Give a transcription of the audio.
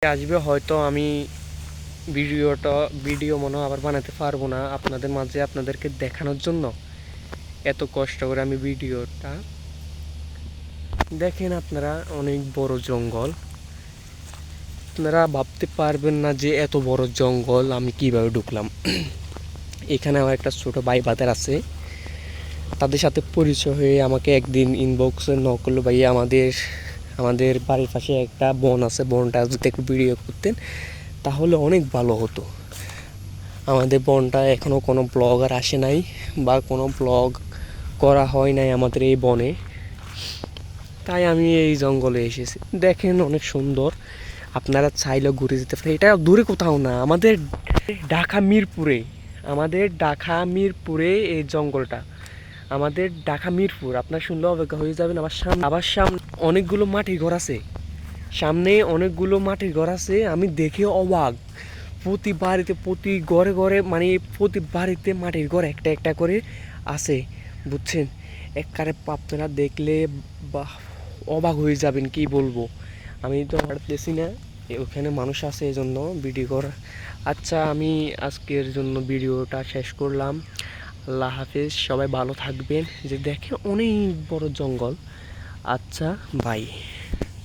আসবে হয়তো আমি ভিডিও মনে হয় আবার বানাতে পারবো না আপনাদের মাঝে আপনাদেরকে দেখানোর জন্য। এত কষ্ট করে আমি ভিডিওটা দেখেন, আপনারা অনেক বড় জঙ্গল। আপনারা ভাবতে পারবেন না যে এত বড় জঙ্গল আমি কিভাবে ঢুকলাম। এখানে আমার একটা ছোট ভাই বাদার আছে, তাদের সাথে পরিচয় হয়ে আমাকে একদিন ইনবক্সে নক করলো, ভাই আমাদের আমাদের বাড়ির পাশে একটা বন আছে, বনটা যদি একটু ভিডিও করতেন তাহলে অনেক ভালো হতো। আমাদের বনটা এখনও কোনো ব্লগার আসে নাই বা কোনো ব্লগ করা হয় নাই আমাদের এই বনে, তাই আমি এই জঙ্গলে এসেছি। দেখেন অনেক সুন্দর, আপনারা চাইলেও ঘুরে যেতে পারেন। এটা দূরে কোথাও না, আমাদের ঢাকা মিরপুরে, আমাদের ঢাকা মিরপুরে এই জঙ্গলটা, আমাদের ঢাকা মিরপুর। আপনার শুনলে অবাক হয়ে যাবেন। আবার সামনে অনেকগুলো মাটির ঘর আছে, সামনে অনেকগুলো মাটির ঘর আছে। আমি দেখে অবাক, প্রতি বাড়িতে প্রতি ঘরে ঘরে মানে প্রতি বাড়িতে মাটির ঘর একটা একটা করে আছে, বুঝছেন। একবারে আপনারা দেখলে বা অবাক হয়ে যাবেন, কি বলবো। আমি তো পারতেছি না, ওখানে মানুষ আছে এই জন্য ভিডিও করা। আচ্ছা, আমি আজকের জন্য ভিডিওটা শেষ করলাম। আল্লাহ হাফেজ, সবাই ভালো থাকবেন। যে দেখে অনেক বড় জঙ্গল। আচ্ছা, বাই।